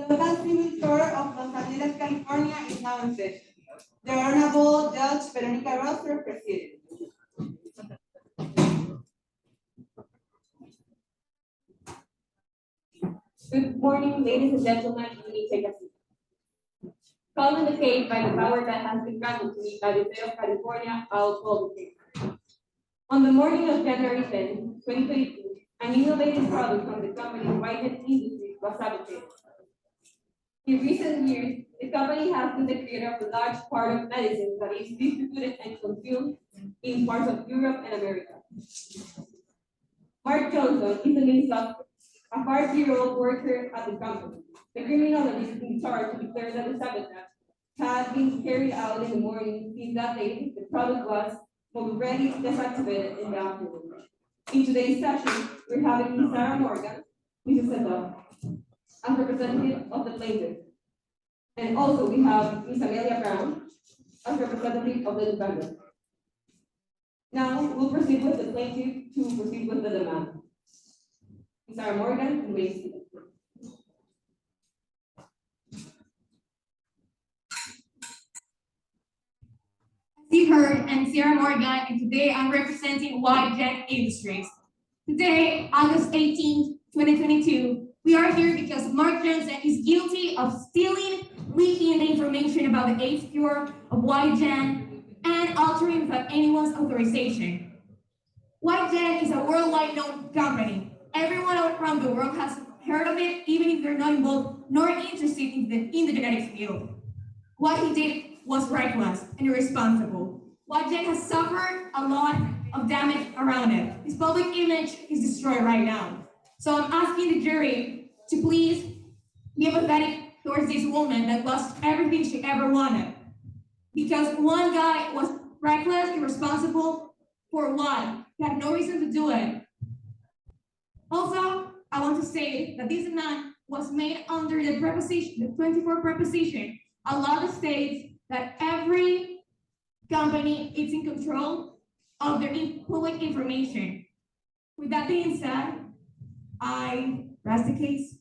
The local civil court of Los Angeles, California is now in session. The Honorable Judge Veronica Rosser, President. Good morning, ladies and gentlemen. You may take a seat. Calling the case by the power that has been granted to me by the state of California, I'll call the case. On the morning of January 10, 2022, an innovative product from the company Whitehead Industries was sabotaged. In recent years, the company has been the creator of a large part of medicine that is distributed and consumed in parts of Europe and America. Mark Johnson is the name of a 5-year-old worker at the company. The criminal that is in charge declared that the sabotage had been carried out in the morning. Since that day, the product was already deactivated in the afternoon. In today's session, we're having Ms. Sarah Morgan, Mrs. Seta, as representative of the plaintiff. And also we have Ms. Amelia Brown as representative of the defendant. Now we'll proceed with the plaintiff to proceed with the demand. Ms. Sarah Morgan, you may speak. As you heard, I'm Sarah Morgan, and today I'm representing Whitehead Industries. Today, August 18, 2022, we are here because Mark Johnson is guilty of stealing, leaking the information about the AIDS cure of Whitehead and altering without anyone's authorization. Whitehead is a worldwide known company. Everyone around the world has heard of it, even if they're not involved nor interested in the genetics field. What he did was reckless and irresponsible. Whitehead has suffered a lot of damage around it. His public image is destroyed right now. So I'm asking the jury to please be empathetic towards this woman that lost everything she ever wanted. Because one guy was reckless, irresponsible, for what? He had no reason to do it. Also, I want to say that this demand was made under the preposition, the 24 preposition. A law that states that every company is in control of their public information. With that being said, I rest the case.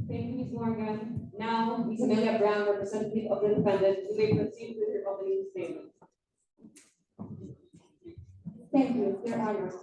Thank you, Ms. Morgan. Now, Ms. Amelia Brown, representative of the defendant, you may proceed with your opening statement. Thank you, Your Honor.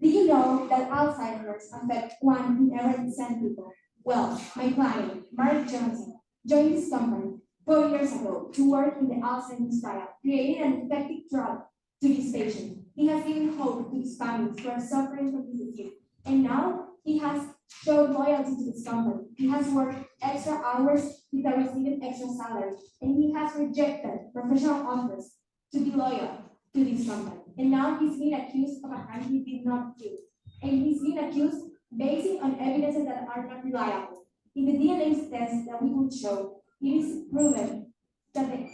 Do you know that Alzheimer's affects 1 in every 10 people? Well, my client, Mark Johnson, joined this company 4 years ago to work in the Alzheimer's trial, creating an effective drug to these patients. He has given hope to his families who are suffering from this disease. And now he has showed loyalty to this company. He has worked extra hours without receiving extra salary. And he has rejected professional offers to be loyal to this company. And now he's being accused of a crime he did not do. And he's being accused based on evidences that are not reliable. In the DNA test that we will show, it is proven that the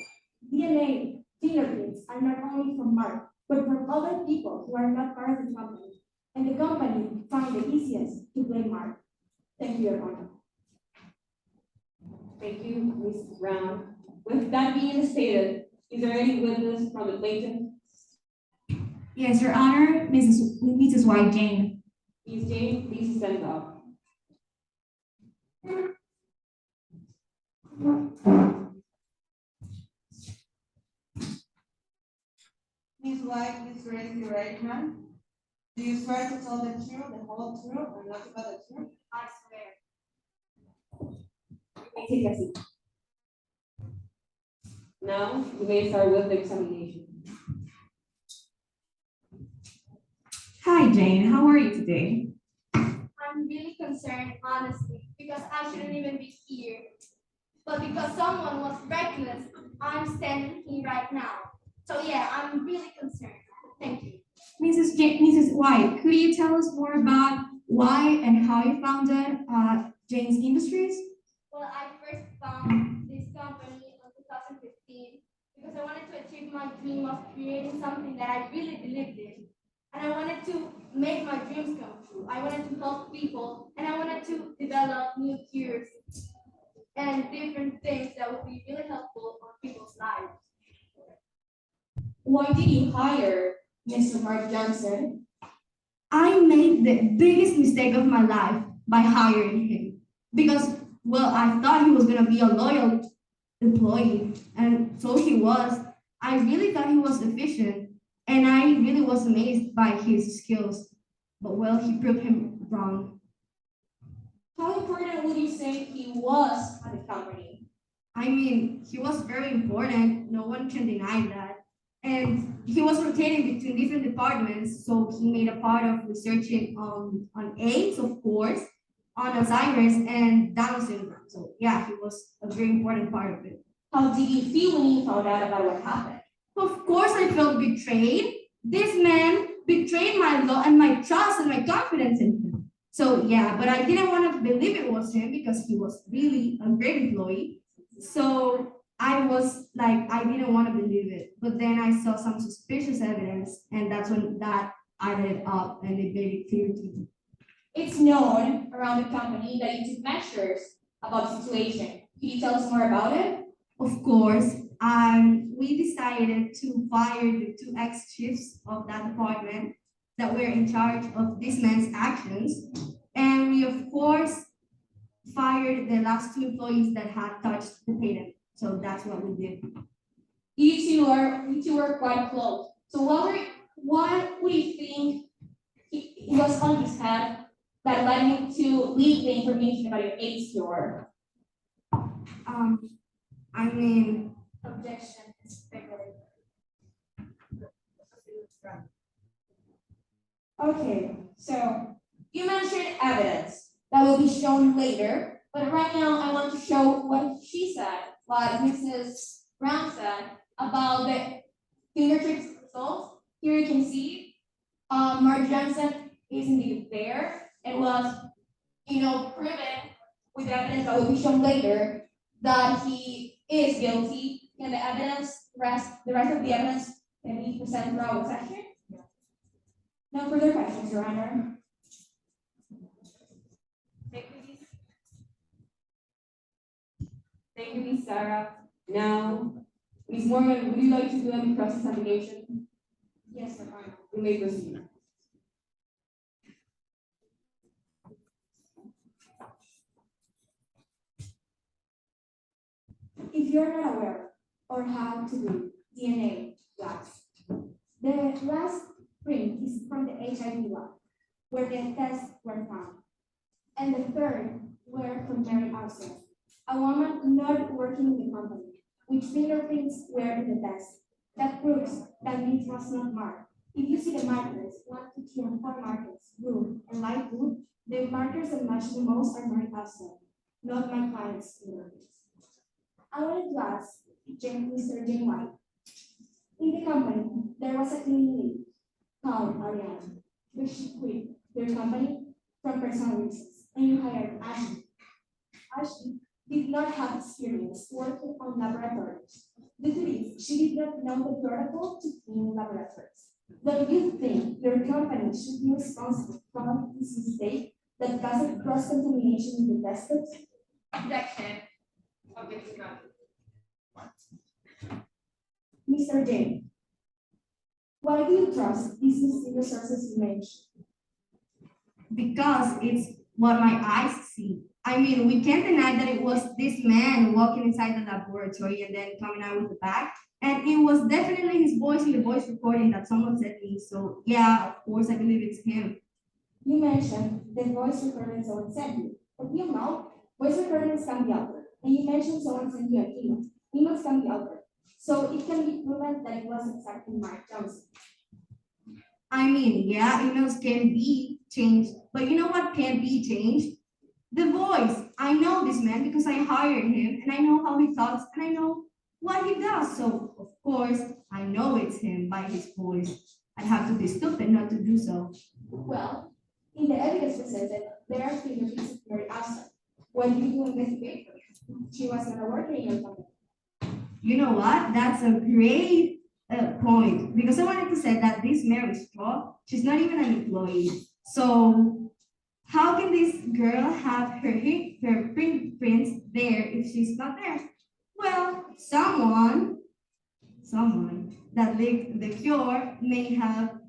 DNA fingerprints are not only from Mark, but from other people who are not part of the company. And the company found the easiest to blame Mark. Thank you, Your Honor. Thank you, Ms. Brown. With that being stated, is there any witness from the plaintiff? Yes, Your Honor, Mrs. White Jane. Ms. Jane, please stand up. Ms. White, please raise your right hand. Do you swear to tell the truth, the whole truth, and nothing but the truth? I swear. You may take a seat. Now, you may start with the examination. Hi, Jane. How are you today? I'm really concerned, honestly, because I shouldn't even be here. But because someone was reckless, I'm standing here right now. So yeah, I'm really concerned. Thank you. Mrs. White, could you tell us more about why and how you founded Jane's Industries? Well, I first found this company in 2015 because I wanted to achieve my dream of creating something that I really believed in. And I wanted to make my dreams come true. I wanted to help people, and I wanted to develop new cures and different things that would be really helpful for people's lives. Why did you hire Mr. Mark Johnson? I made the biggest mistake of my life by hiring him. because, well, I thought he was gonna be a loyal employee, and so he was. I really thought he was efficient, and I really was amazed by his skills. But well, he proved him wrong. How important would you say he was at the company? I mean, he was very important. No one can deny that. And he was rotating between different departments. So he made a part of researching on AIDS, of course, on Alzheimer's and Down syndrome. So yeah, he was a very important part of it. How did you feel when you found out about what happened? Of course, I felt betrayed. This man betrayed my law and my trust and my confidence in him. So yeah, but I didn't want to believe it was him because he was really a great employee. So I was like, I didn't want to believe it. But then I saw some suspicious evidence, and that's when that added up and it made it clear to me. It's known around the company that you took measures about the situation. Can you tell us more about it? Of course, we decided to fire the two ex-chiefs of that department that were in charge of this man's actions. And we, of course, fired the last two employees that had touched the patent. So that's what we did. You two were quite close. So what would you think it was on his head that led him to leak the information about your AIDS cure? I mean, Objection is speculative. Okay, so you mentioned evidence that will be shown later, but right now I want to show what she said, what Mrs. Brown said about the fingertips results. Here you can see, Mark Johnson is indeed there and was, proven with evidence that will be shown later that he is guilty. And the rest of the evidence can be presented for our session. No further questions, Your Honor. Thank you, Ms. Sarah. Now, Ms. Morgan, would you like to do any cross-examination? Yes, Your Honor. You may proceed. If you're not aware or how to do DNA labs, the last print is from the HIV lab, where the tests were found. And the third were from Mary Austin, a woman not working in the company, which fingerprints were in the test. That proves that it was not marked. If you see the markers, 1, 2, 3, and 4 markers, blue and light blue, the markers that match the most are Mary Austin, not my client's fingerprints. I wanted to ask Mr. Jane White. In the company, there was a cleaning lady called Ariana, but she quit their company from personal reasons, and you hired Ashley. Ashley did not have experience working on laboratories. Due to this, she did not know the protocol to clean laboratories. Don't you think your company should be responsible for this mistake that caused cross-contamination in the test kits? Objection. Objection. Mr. James, why do you trust these mysterious sources you mentioned? because it's what my eyes see. I mean, we can't deny that it was this man walking inside the laboratory and then coming out with the bag. And it was definitely his voice in the voice recording that someone said to me. So yeah, of course, I believe it's him. You mentioned the voice recording someone sent you, but voice recordings can be altered. And you mentioned someone sent you an email. Emails can be altered. So it can be proven that it was exactly Mark Johnson. I mean, yeah, emails can be changed, but you know what can't be changed? The voice. I know this man because I hired him and I know how he talks and I know what he does. So, of course, I know it's him by his voice. I'd have to be stupid not to do so. Well, in the evidence presented, there are fingerprints of Mary Austin. When did you investigate her? She was not a worker in your company. You know what? That's a great point because I wanted to say that this Mary Straw, she's not even an employee. So how can this girl have her fingerprints there if she's not there? Well, someone that leaked the cure may have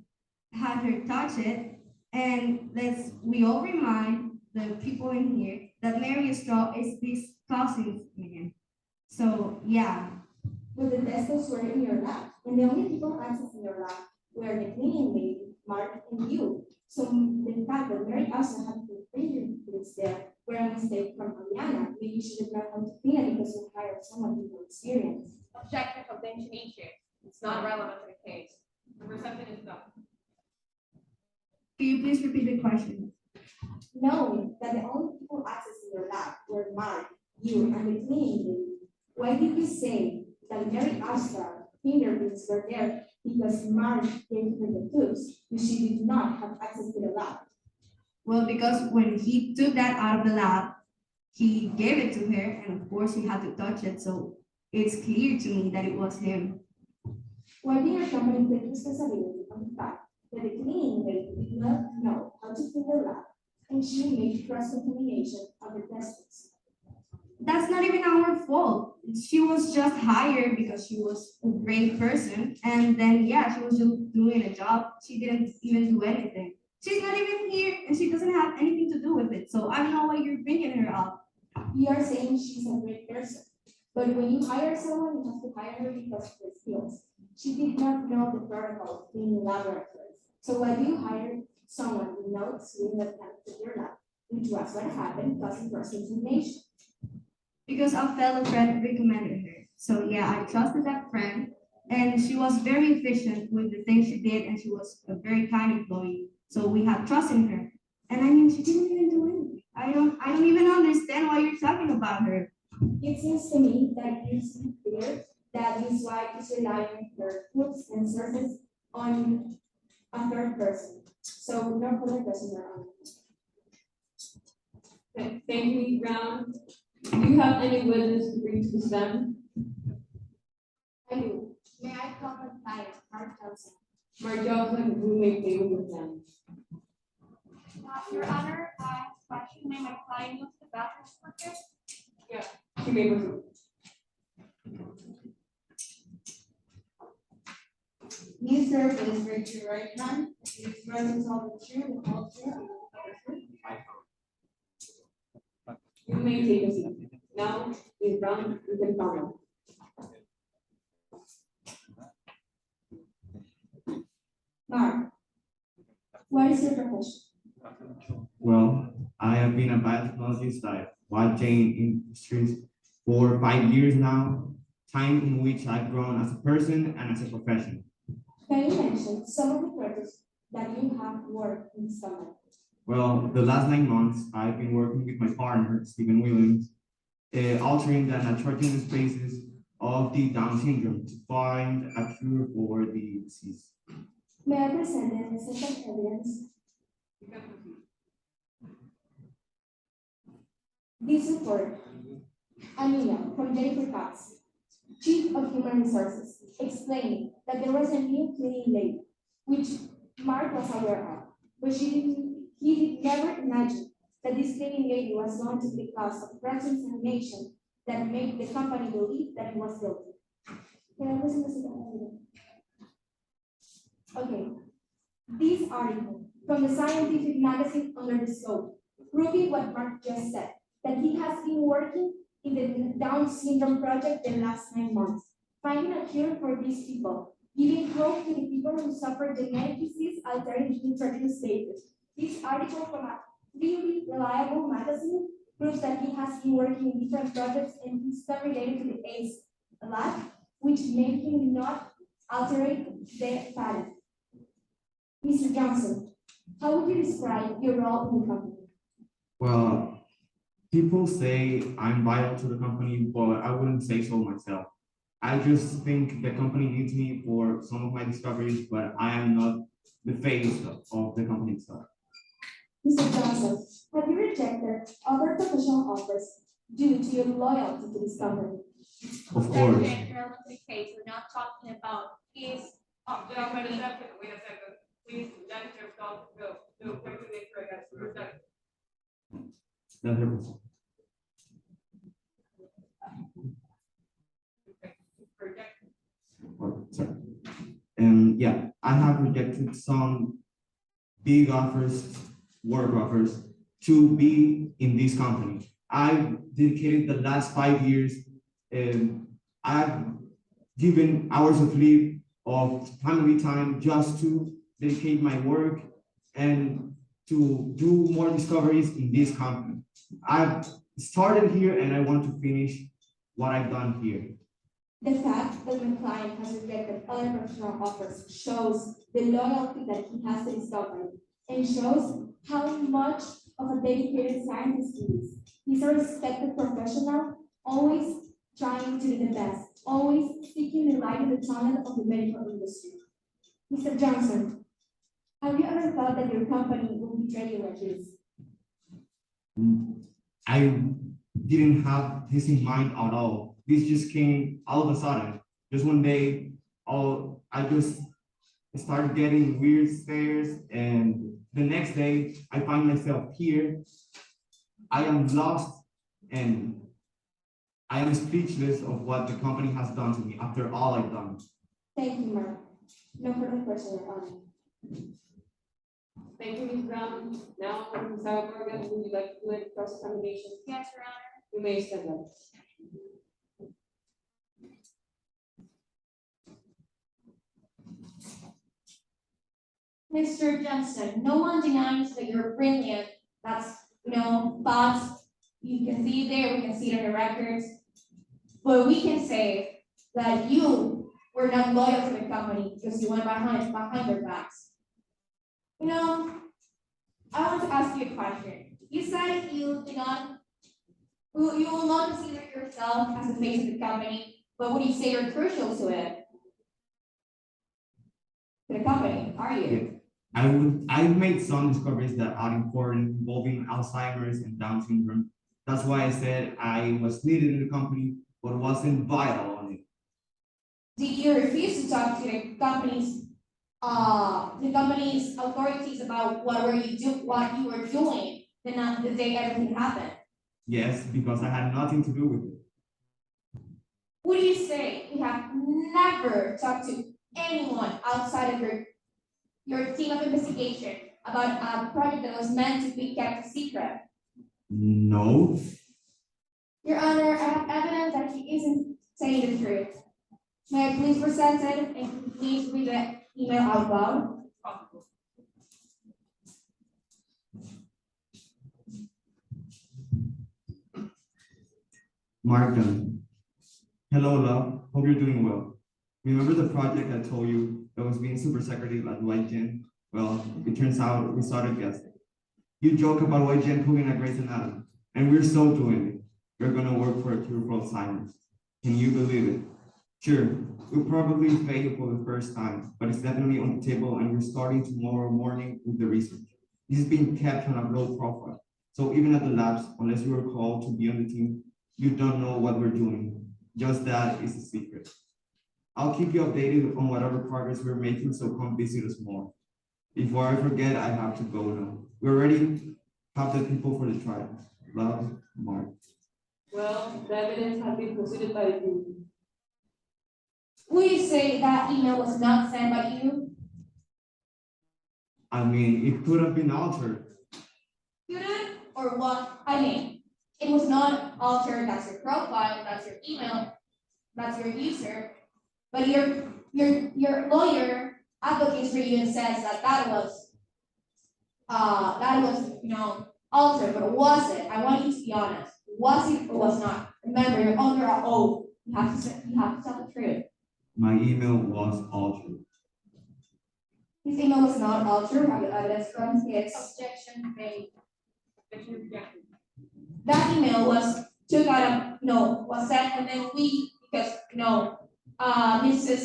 had her touch it, and we all remind the people in here, that Mary Straw is this cousin of him. So yeah, But the testers were in your lab, and the only people accessing your lab were the cleaning lady, Mark, and you. So the fact that Mary also had to fingerprints there were a mistake from Ariana. Maybe you should have known how to clean it because you hired someone with no experience. Objection of issue. It's not relevant to the case. The reception is done. can you please repeat the question? Knowing that the only people accessing your lab were Mark, you, and the cleaning lady, why did you say that Mary Astra fingerprints were there because Mark gave her the tools, but she did not have access to the lab? Well, because when he took that out of the lab, he gave it to her, and of course he had to touch it, so it's clear to me that it was him. Why did your company take responsibility on the fact that the cleaning lady did not know how to clean the lab and she made cross-contamination of the testers? That's not even our fault. She was just hired because she was a great person, and then yeah, she was just doing a job. She didn't even do anything. She's not even here, and she doesn't have anything to do with it. So I don't know why you're bringing her up. You are saying she's a great person, but when you hire someone, you have to hire her because of her skills. She did not know the protocol of cleaning laboratories. So why do you hire someone who knows cleaning the tank of your lab, which was what happened, causing cross-contamination? Because a fellow friend recommended her. So yeah, I trusted that friend, and she was very efficient with the things she did, and she was a very kind employee. So we had trust in her. And I mean, she didn't even do anything. I don't even understand why you're talking about her. It seems to me that it's clear that Ms. White is relying her proofs and sources on a third person. So no further questions are on. Thank you, Ms. Brown. Do you have any witness to bring to the stand? I do. May I call my client, Mark Johnson? Mark Johnson, who may plead with the stand. Your Honor, I question my client was the bathroom worker. Yeah, you may proceed. You, sir, please raise your right hand. Do you swear to tell the truth, the whole truth, and nothing but the truth? You may take a seat. Now, Ms. Brown, you can comment. Mark, what is your profession? Well, I have been a biotechnologist at Chain Industries for 5 years now, time in which I've grown as a person and as a professional. Can you mention some of the projects that you have worked in this company? Well, the last 9 months, I've been working with my partner, Stephen Williams, altering the natural spaces of the Down syndrome to find a cure for the disease. May I present the necessary evidence? You can proceed. This report, an email from Jennifer Cox, Chief of Human Resources, explaining that there was a new cleaning lady, which Mark was aware of, but he did never imagine that this cleaning lady was going to be the cause of cross-examination that made the company believe that he was guilty. Can I listen to that? Okay. This article from the scientific magazine Under the Scope, proving what Mark just said, that he has been working in the Down syndrome project the last 9 months, finding a cure for these people, giving hope to the people who suffer genetic disease altering introduced stages. This article from a really reliable magazine proves that he has been working in different projects and it's not related to the AIDS lab, which made him not alter the pattern. Mr. Johnson, how would you describe your role in the company? Well, people say I'm vital to the company, but I wouldn't say so myself. I just think the company needs me for some of my discoveries, but I am not the face of the company itself. Mr. Johnson, have you rejected other professional offers due to your loyalty to this company? Of course. Case, we're not talking about his. Wait a second. Please, let yourself go. No, quickly make sure I got your second. That's everything. Oh, sorry. Yeah, I have rejected some big offers, work offers, to be in this company. I've dedicated the last 5 years, and I've given hours of leave, of family time, just to dedicate my work and to do more discoveries in this company. I've started here and I want to finish what I've done here. The fact that my client has rejected other professional offers shows the loyalty that he has to his company and shows how much of a dedicated scientist he is. He's a respected professional, always trying to do the best, always seeking the light and the talent of the medical industry. Mr. Johnson, have you ever thought that your company will be trading like this? I didn't have this in mind at all. This just came all of a sudden. Just one day, I just started getting weird stares, and the next day I find myself here. I am lost and I am speechless of what the company has done to me after all I've done. Thank you, Mark. No further questions, Your Honor. Thank you, Ms. Brown. Now, Ms. Morgan, would you like to do a cross-examination? Yes, Your Honor. You may stand up. Mr. Johnson, no one denies that you're brilliant. That's, thoughts. You can see it there, we can see it in the records. But we can say that you were not loyal to the company because you went behind their backs. I want to ask you a question. You said you will not consider yourself as the face of the company, but would you say you're crucial to it? To the company, are you? I've made some discoveries that are important involving Alzheimer's and Down syndrome. That's why I said I was needed in the company, but wasn't vital on it. Did you refuse to talk to the company's authorities about what you were doing the day everything happened? Yes, because I had nothing to do with it. Would you say you have never talked to anyone outside of your team of investigation about a project that was meant to be kept a secret? No. Your Honor, I have evidence that he isn't saying the truth. May I please present it and please read the email out loud? Martin. Hello, love. Hope you're doing well. Remember the project I told you that was being super secretive at YGen? Well, it turns out we started guessing. You joke about YGen pulling a Grey's Anatomy, and we're so doing it. You're gonna work for a cure for Alzheimer's. Can you believe it? Sure, we'll probably fail for the first time, but it's definitely on the table and we're starting tomorrow morning with the research. This is being kept on a low profile. So even at the labs, unless you are called to be on the team, you don't know what we're doing. Just that is a secret. I'll keep you updated on whatever progress we're making, so come visit us more. Before I forget, I have to go now. We already have the people for the trial. Love, Mark. Well, the evidence has been proceeded by the jury. Would you say that email was not sent by you? I mean, it could have been altered. Could it? Or what? It was not altered. That's your profile, that's your email, that's your user. But your lawyer advocates for you and says that was altered, but was it? I want you to be honest. Was it or was not? Remember, you're under an oath. You have to tell the truth. My email was altered. His email was not altered. I have evidence from his objection made. Objection rejected. That email was took out of was sent, and then because Mrs.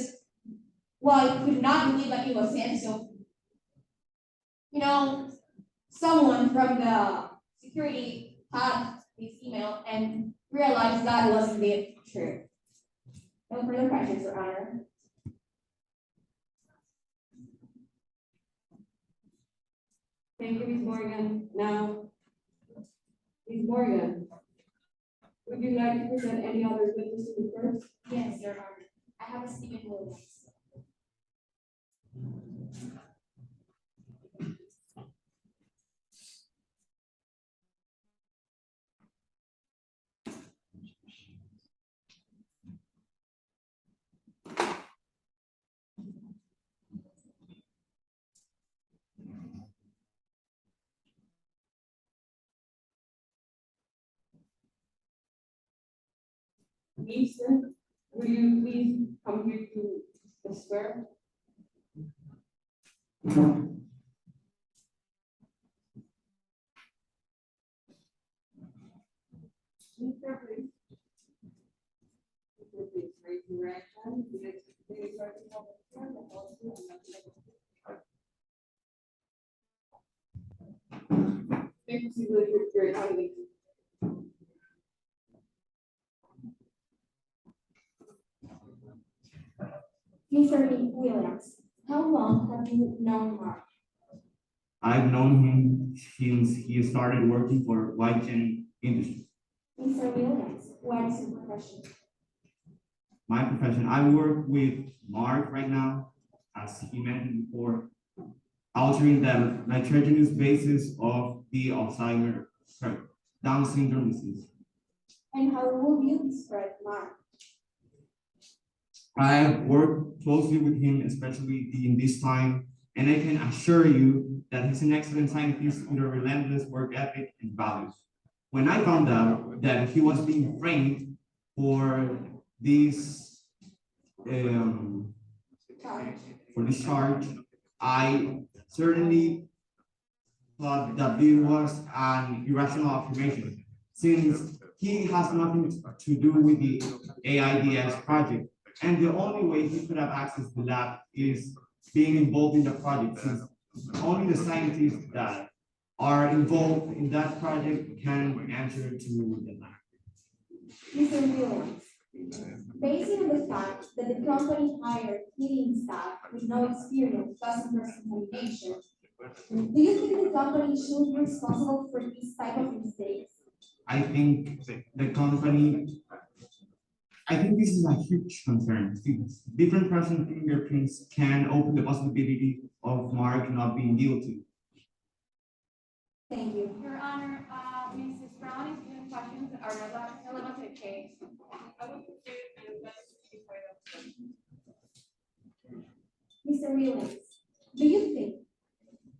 White could not believe that it was him. So someone from the security had this email and realized that it was indeed true. No further questions, Your Honor. Thank you, Ms. Morgan. Now, Ms. Morgan, would you like to present any other witnesses to the court? Yes, Your Honor. I have a Stephen Williams. Mr. Will you please come here to the square? Mr. Please. Mr. Please raise your right hand. May proceed with your evaluation. Mr. Williams, how long have you known Mark? I've known him since he started working for White Industries. Mr. Williams, what is your profession? My profession, I work with Mark right now, as he mentioned before, altering the nitrogenous basis of the Down syndrome disease. And how would you describe Mark? I have worked closely with him, especially in this time, and I can assure you that he's an excellent scientist with a relentless work ethic and values. When I found out that he was being framed for this charge, I certainly thought that it was an irrational affirmation, since he has nothing to do with the AIDS project. And the only way he could have access to the lab is being involved in the project, since only the scientists that are involved in that project can answer to the lab. Mr. Williams, based on the fact that the company hired cleaning staff with no experience causing contamination, do you think the company should be responsible for this type of mistakes? I think this is a huge concern. Different person fingerprints can open the possibility of Mark not being guilty. Thank you. Your Honor, Mrs. Brown is given questions that are relevant to the case. I will proceed and investigate further. Mr. Williams, do you think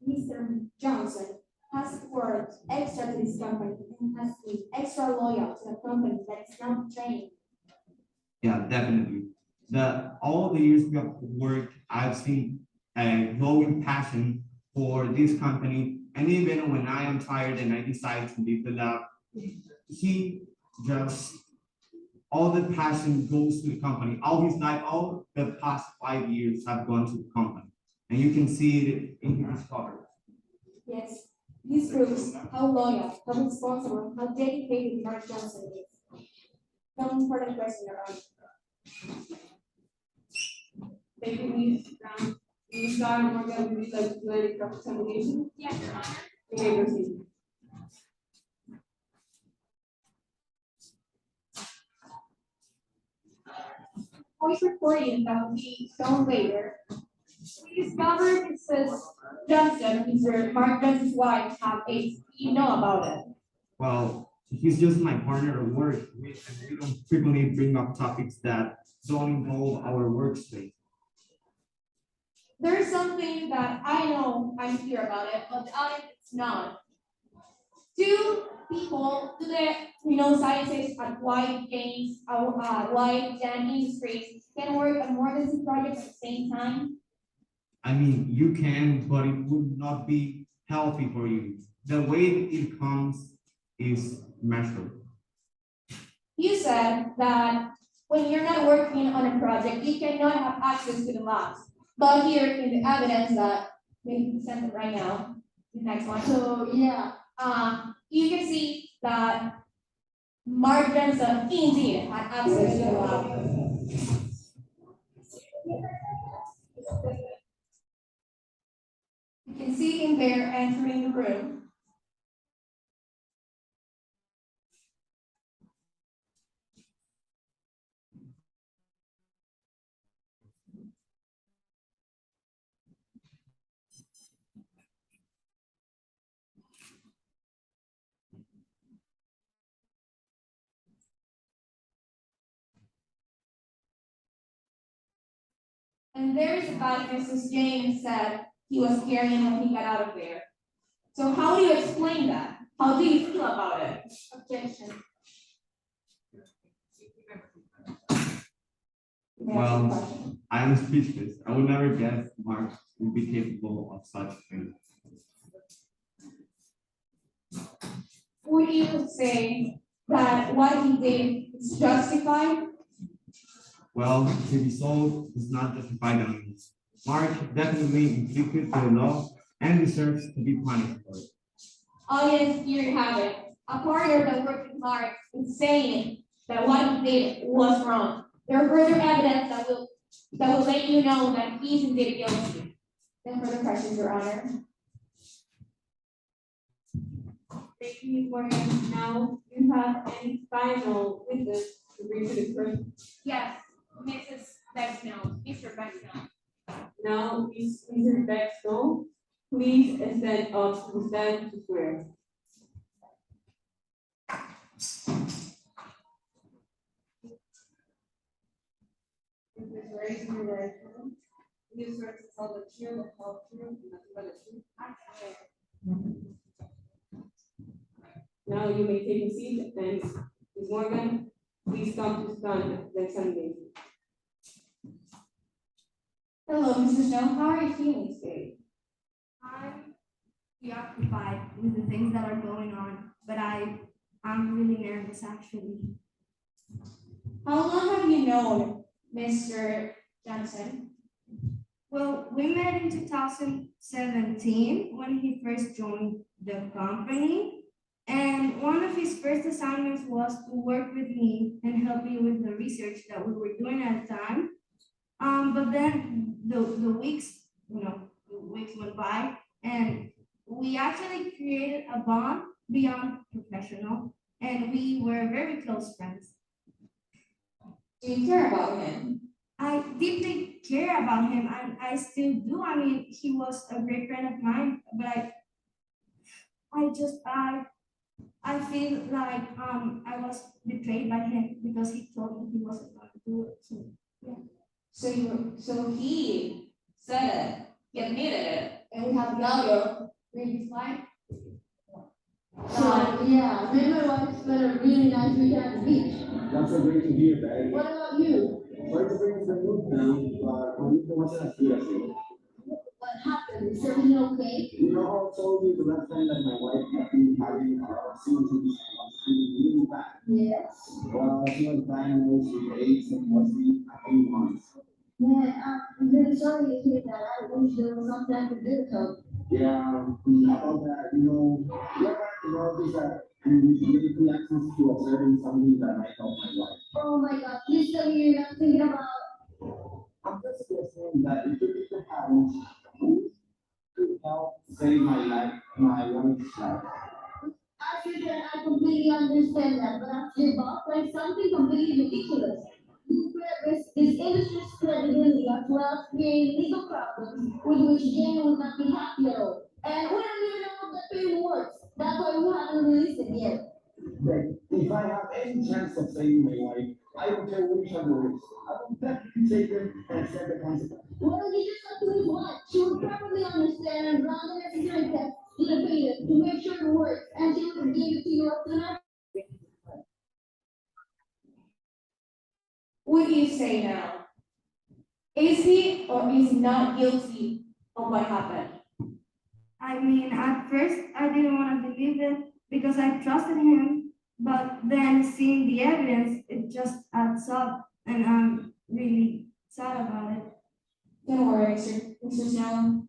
Mr. Johnson has worked extra to this company and has been extra loyal to the company that is not trained? Yeah, definitely. All the years we have worked, I've seen a growing passion for this company. And even when I am tired and I decide to leave the lab, all the passion goes to the company. All his life, all the past 5 years have gone to the company. And you can see it in his cover. Yes, this proves how loyal, how responsible, how dedicated Mark Johnson is. No further question, Your Honor. Thank you, Ms. Brown. Ms. Donna Morgan, would you like to do any cross-examination? Yes, Your Honor. You may proceed. Voice recording that will be shown later. We discovered Mrs. Johnson, Mr. Mark Johnson's wife, have AIDS. Do you know about it? Well, he's just my partner to work with, and we don't frequently bring up topics that don't involve our workspace. There's something that I know I'm clear about it, but the audience is not. Two people, scientists at White Industries can work on more than 2 projects at the same time? I mean, you can, but it would not be healthy for you. The way it comes is measured. You said that when you're not working on a project, you cannot have access to the labs. But here in the evidence that we presented right now, the next one. So yeah, you can see that Mark Johnson indeed had access to the lab. You can see him there entering the room. And there is a bag Mrs. James said he was carrying when he got out of there. So how do you explain that? How do you feel about it? Objection. You ask the Well, question. I am speechless. I would never guess Mark would be capable of such things. Would you say that what he did is justified? Well, to be sold does not justify the means. Mark definitely inflicted the law and deserves to be punished for it. Audience, here you have it. A partner that worked with Mark is saying that what he did was wrong. There are further evidence that will let you know that he's indeed guilty. No further questions, Your Honor. Thank you, Ms. Morgan. Now, do you have any final witness to bring to the court? Yes, Mrs. Bexnell, Mr. Bexnell. Now, is Mr. Bexell, please stand up to stand to swear. Please raise your right hand. Do you swear to tell the truth, the whole truth, and nothing but the truth? Now you may take a seat and Ms. Morgan, please come to stand at the examination. Hello, Mrs. Snow. How are you feeling today? I'm preoccupied with the things that are going on, but I'm really nervous actually. How long have you known Mr. Johnson? Well, we met in 2017 when he first joined the company, and one of his first assignments was to work with me and help me with the research that we were doing at the time. But then the weeks went by, and we actually created a bond beyond professional, and we were very close friends. Do you care about him? I deeply care about him, and I still do. I mean, he was a great friend of mine, but I feel like I was betrayed by him because he told me he wasn't going to do it. So yeah. So he said it, he admitted it, and we have the audio. Read this slide. Yeah, me and my wife spent a really nice weekend at the beach. That's so great to hear, babe. What about you? Sorry to bring the mood down, but my weekend wasn't as good as it. What happened? Is everything okay? You know how I told you the last time that my wife had been having symptoms was feeling really bad? Yes. Well, she was diagnosed with AIDS and was in a few months. Man, I'm really sorry to hear that. I wish there was something I could do to help. Yeah, about that, you're right to notice that we gave access to observing something that might help my wife. Oh my God, please tell me you're not thinking about. I'm just guessing that if you could have who could help save my wife's life. After that, I completely understand that, but after your boss like something completely ridiculous. You could at risk this industry's credibility as well as create legal problems with which Jane would not be happy at all. And we don't even know what that paper works. That's why we haven't released it yet. But if I have any chance of saving my wife, I don't care which are the risks. I will definitely take them and accept the consequences. Well, you just have to his wife. She would probably understand and run the necessary tests to debate it to make sure it works, and she would give it to you as soon as. Would you say now, is he or is he not guilty of what happened? I mean, at first I didn't want to believe it because I trusted him, but then seeing the evidence, it just adds up, and I'm really sad about it. Don't worry, Mr. Snow.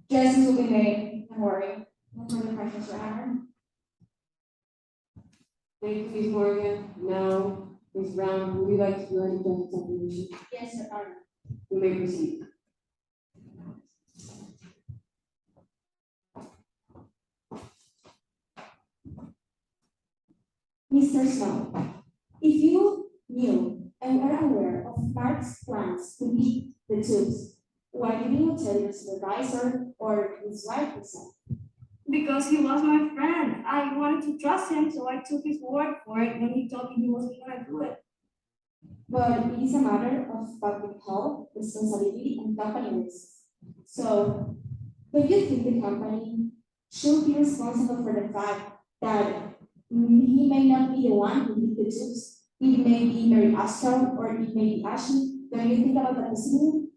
Justice will be made. Don't worry. No further questions, Your Honor. Thank you, Ms. Morgan. Now, Ms. Brown, would you like to do any judge's examination? Yes, Your Honor. You may proceed. Mr. Snow, if you knew and were aware of Mark's plans to beat the tubes, why didn't you tell your supervisor or his wife herself? Because he was my friend. I wanted to trust him, so I took his word for it when he told me he wasn't going to do it. But it is a matter of public health, responsibility, and company risks. So, do you think the company should be responsible for the fact that he may not be the one who did the tubes? It may be Mary Astro or it may be Ashley Don't you think about that listening?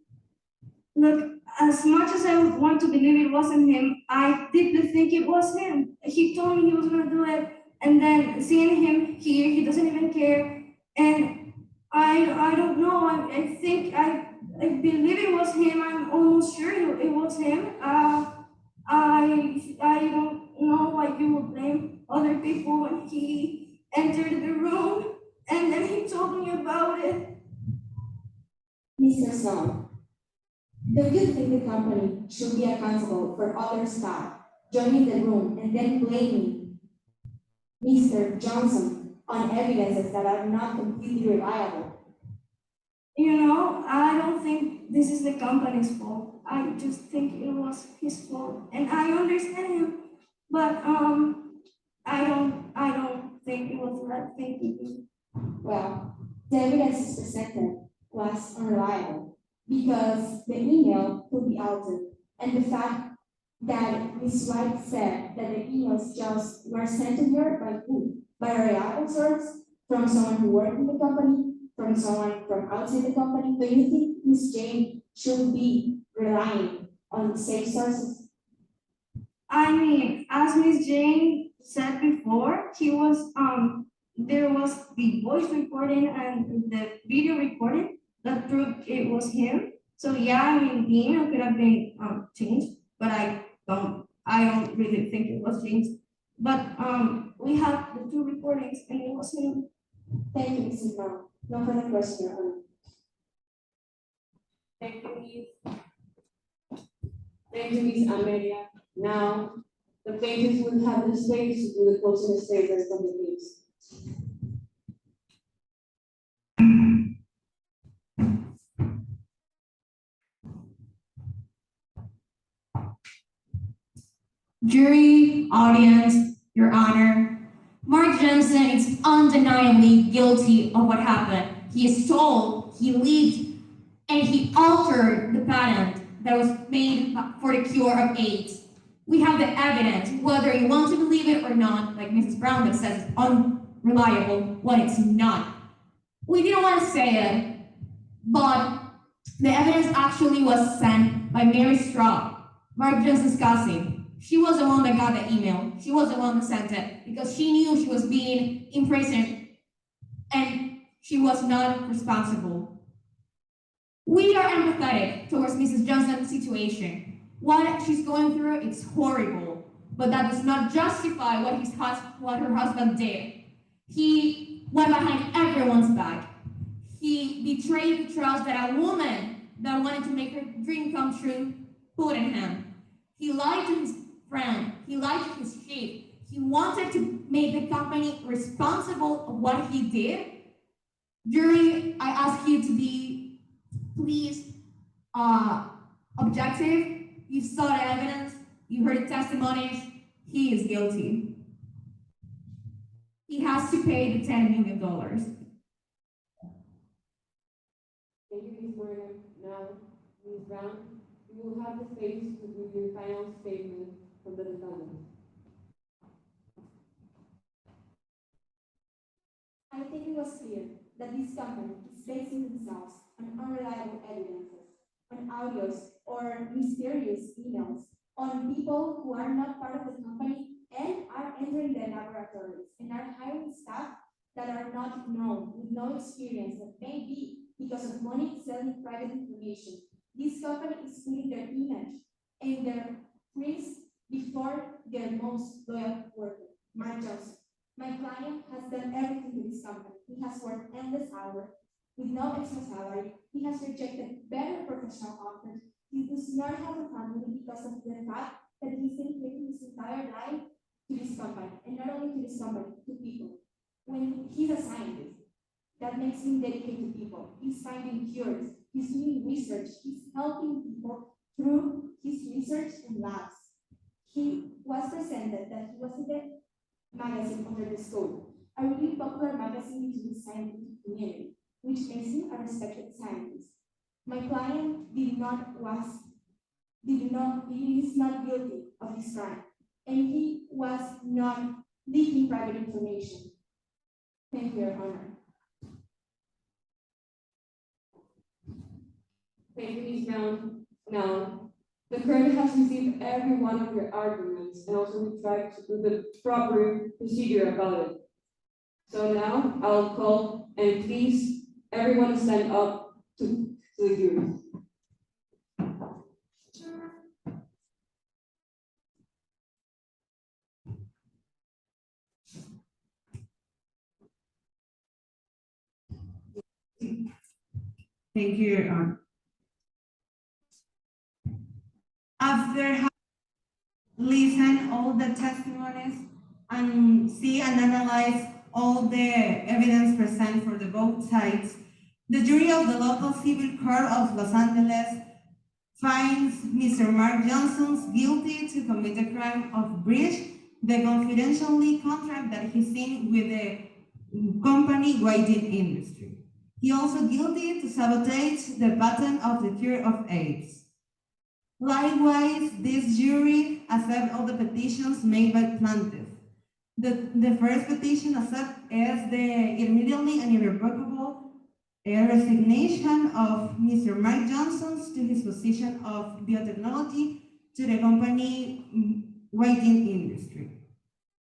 Look, as much as I would want to believe it wasn't him, I deeply think it was him. He told me he was gonna do it, and then seeing him here, he doesn't even care. And I don't know. I think I believe it was him. I'm almost sure it was him. I don't know why you would blame other people when he entered the room, and then he told me about it. Mr. Song, don't you think the company should be accountable for other staff joining the room and then blaming Mr. Johnson on evidences that are not completely reliable? You know, I don't think this is the company's fault. I just think it was his fault, and I understand him, but I don't think it was the right thing to do. Well, the evidence presented was unreliable because the email could be altered, and the fact that Ms. White said that the emails just were sent to her by who? By a reliable source, from someone who worked in the company, from someone from outside the company. Do you think Ms. Jane should be relying on safe sources? I mean, as Miss Jane said before, there was the voice recording and the video recording that proved it was him. So yeah, I mean, the email could have been changed, but I don't really think it was changed. But we have the two recordings, and it was him. Thank you, Mrs. Brown. No further question, Your Honor. Thank you, Ms. Thank you, Ms. Amelia. Now, the plaintiffs will have the space to do the closing statement from the case. Jury, audience, Your Honor, Mark Johnson is undeniably guilty of what happened. He stole, he leaked, and he altered the patent that was made for the cure of AIDS. We have the evidence, whether you want to believe it or not, like Mrs. Brown that says it's unreliable when it's not. We didn't want to say it, but the evidence actually was sent by Mary Straub, Mark Johnson's cousin. She was the one that got the email. She was the one that sent it because she knew she was being imprisoned and she was not responsible. We are empathetic towards Mrs. Johnson's situation. What she's going through is horrible, but that does not justify what her husband did. He went behind everyone's back. He betrayed the trust that a woman that wanted to make her dream come true put in him. He lied to his friend. He lied to his chief. He wanted to make the company responsible of what he did. Jury, I ask you to be, please, objective. You saw the evidence. You heard the testimonies. He is guilty. He has to pay the $10 million. Thank you, Ms. Morgan. Now, Ms. Brown, you will have the space to give your final statement from the defendant. I think it was clear that this company is basing themselves on unreliable evidences, on audios or mysterious emails, on people who are not part of the company and are entering the laboratories and are hiring staff that are not known, with no experience, that may be because of money selling private information. This company is putting their image and their risk before their most loyal worker, Mark Johnson. My client has done everything to this company. He has worked endless hours with no extra salary. He has rejected better professional offers. He does not have a family because of the fact that he's dedicated his entire life to this company, and not only to this company, to people. When he's a scientist, that makes him dedicated to people. He's finding cures. He's doing research. He's helping people through his research and labs. He was presented that he was in the magazine under the scope, a really popular magazine in the scientific community, which makes him a respected scientist. My client he is not guilty of this crime, and he was not leaking private information. Thank you, Your Honor. Thank you, Ms. Brown. Now, the court has received every one of your arguments and also we tried to do the proper procedure about it. So now I'll call and please everyone stand up to the jury. Thank you, Your Honor. After listen all the testimonies and see and analyze all the evidence present for the both sides, the jury of the local civil court of Los Angeles finds Mr. Mark Johnson guilty to commit the crime of breach the confidentiality contract that he signed with the company Whiting Industry. He also guilty to sabotage the patent of the cure of AIDS. Likewise, this jury accepts all the petitions made by plaintiff. The first petition accept is the immediately and irrevocable resignation of Mr. Mike Johnson to his position of biotechnology to the company Whiting Industry.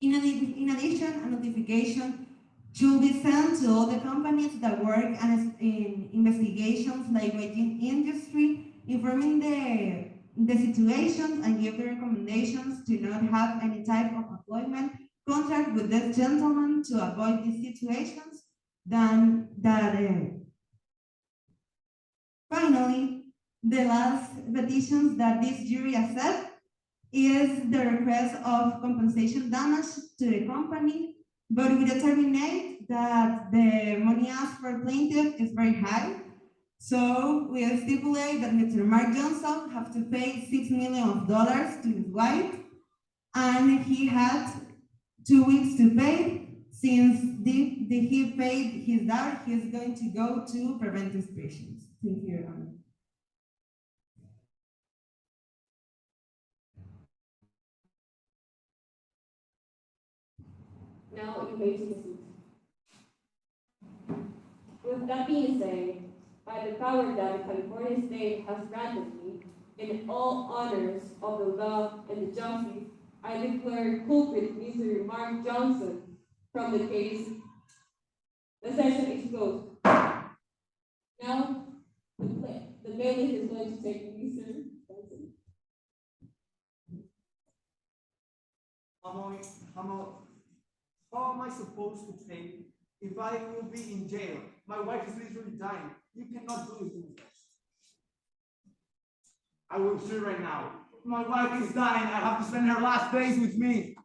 In addition, a notification should be sent to all the companies that work in investigations like Whiting Industry, informing the situations and give the recommendations to not have any type of employment contract with this gentleman to avoid these situations. Finally, the last petitions that this jury accepts is the request of compensation damage to the company, but we determine that the money asked for plaintiff is very high. So we stipulate that Mr. Mark Johnson have to pay $6 million to his wife, and he had 2 weeks to pay. Since he paid his debt, he is going to go to preventive patients. Thank you, Your Honor. Now you may take a seat. With that being said, by the power that the California state has granted me, in all honors of the law and the justice, I declare culprit Mr. Mark Johnson from the case. The session is closed. Now, the bailiff is going to take Mr. Johnson. How am I supposed to pay if I will be in jail? My wife is literally dying. You cannot do this. I will sue right now. My wife is dying. I have to spend her last days with me.